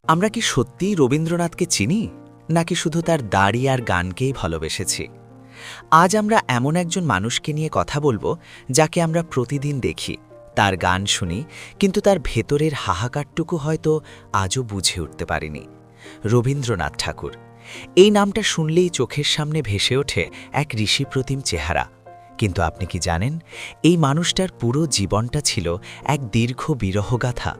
আমরা কি সত্যিই রবীন্দ্রনাথকে চিনি, নাকি শুধু তার দাড়ি আর গানকেই ভালোবেসেছি? আজ আমরা এমন একজন মানুষকে নিয়ে কথা বলবো যাকে আমরা প্রতিদিন দেখি, তার গান শুনি, কিন্তু তার ভেতরের হাহাকারটুকু হয়তো আজও বুঝে উঠতে পারিনি। রবীন্দ্রনাথ ঠাকুর। এই নামটা শুনলেই চোখের সামনে ভেসে ওঠে এক ঋষিপ্রতিম চেহারা। কিন্তু আপনি কি জানেন, এই মানুষটার পুরো জীবনটা ছিল এক দীর্ঘ বিরহগাথা।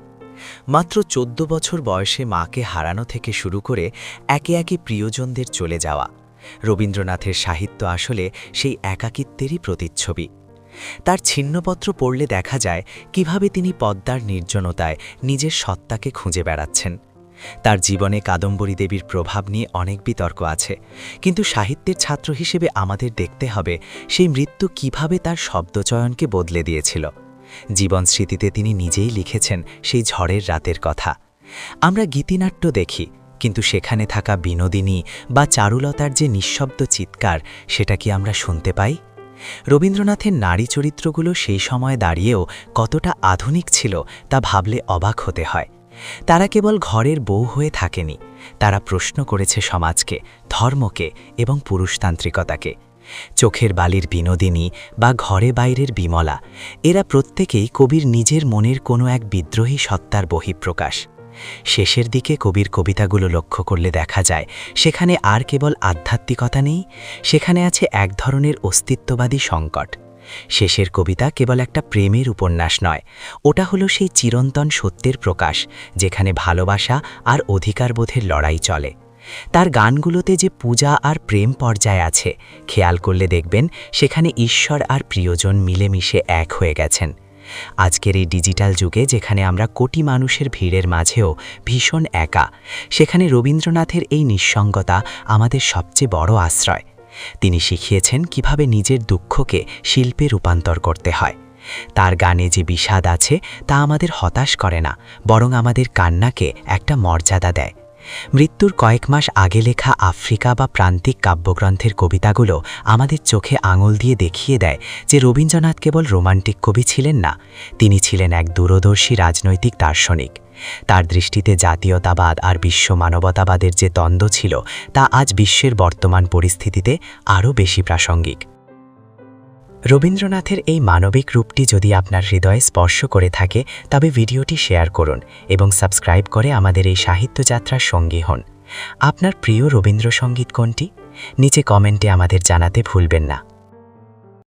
মাত্র ১৪ বছর বয়সে মাকে হারানো থেকে শুরু করে একে একে প্রিয়জনদের চলে যাওয়া। রবীন্দ্রনাথের সাহিত্য আসলে সেই একাকিত্বেরই প্রতিচ্ছবি। তার ছিন্নপত্র পড়লে দেখা যায় কিভাবে তিনি পদ্মার নির্জনতায় নিজের সত্তাকে খুঁজে বেড়াচ্ছেন। তার জীবনে কাদম্বরী দেবীর প্রভাব নিয়ে অনেক বিতর্ক আছে, কিন্তু সাহিত্যের ছাত্র হিসেবে আমাদের দেখতে হবে সেই মৃত্যু কিভাবে তার শব্দচয়নকে বদলে দিয়েছিল। জীবন স্মৃতিতে তিনি নিজেই লিখেছেন সেই ঝড়ের রাতের কথা। আমরা গীতিনাট্য দেখি, কিন্তু সেখানে থাকা বিনোদিনী বা চারুলতার যে নিঃশব্দ চিৎকার, সেটা কি আমরা শুনতে পাই? রবীন্দ্রনাথের নারী চরিত্রগুলো সেই সময় দাঁড়িয়েও কতটা আধুনিক ছিল তা ভাবলে অবাক হতে হয়। তারা কেবল ঘরের বউ হয়ে থাকেনি, তারা প্রশ্ন করেছে সমাজকে, ধর্মকে এবং পুরুষতান্ত্রিকতাকে। চোখের বালির বিনোদিনী বা ঘরে বাইরের বিমলা, এরা প্রত্যেকেই কবির নিজের মনের কোনো এক বিদ্রোহী সত্তার বহিঃপ্রকাশ। শেষের দিকে কবির কবিতাগুলো লক্ষ্য করলে দেখা যায় সেখানে আর কেবল আধ্যাত্মিকতা নেই, সেখানে আছে এক ধরনের অস্তিত্ববাদী সংকট। শেষের কবিতা কেবল একটা প্রেমের উপন্যাস নয়, ওটা হলো সেই চিরন্তন সত্যের প্রকাশ, যেখানে ভালোবাসা আর অধিকারবোধের লড়াই চলে। তার গানগুলোতে যে পূজা আর প্রেম পর্যায় আছে, খেয়াল করলে দেখবেন সেখানে ঈশ্বর আর প্রিয়জন মিলেমিশে এক হয়ে গেছেন। আজকের এই ডিজিটাল যুগে যেখানে আমরা কোটি মানুষের ভিড়ের মাঝেও ভীষণ একা, সেখানে রবীন্দ্রনাথের এই নিঃসঙ্গতা আমাদের সবচেয়ে বড় আশ্রয়। তিনি শিখিয়েছেন কিভাবে নিজের দুঃখকে শিল্পে রূপান্তর করতে হয়। তার গানে যে বিষাদ আছে তা আমাদের হতাশ করে না, বরং আমাদের কান্নাকে একটা মর্যাদা দেয়। মৃত্যুর কয়েক মাস আগে লেখা আফ্রিকা বা প্রান্তিক কাব্যগ্রন্থের কবিতাগুলো আমাদের চোখে আঙুল দিয়ে দেখিয়ে দেয় যে রবীন্দ্রনাথ কেবল রোমান্টিক কবি ছিলেন না, তিনি ছিলেন এক দূরদর্শী রাজনৈতিক দার্শনিক। তার দৃষ্টিতে জাতীয়তাবাদ আর বিশ্ব মানবতাবাদের যে দ্বন্দ্ব ছিল, তা আজ বিশ্বের বর্তমান পরিস্থিতিতে আরও বেশি প্রাসঙ্গিক। রবীন্দ্রনাথের এই মানবিক রূপটি যদি আপনার হৃদয়ে স্পর্শ করে থাকে, তবে ভিডিওটি শেয়ার করুন এবং সাবস্ক্রাইব করে আমাদের এই সাহিত্যযাত্রার সঙ্গী হন। আপনার প্রিয় রবীন্দ্রসঙ্গীত কোনটি? নিচে কমেন্টে আমাদের জানাতে ভুলবেন না।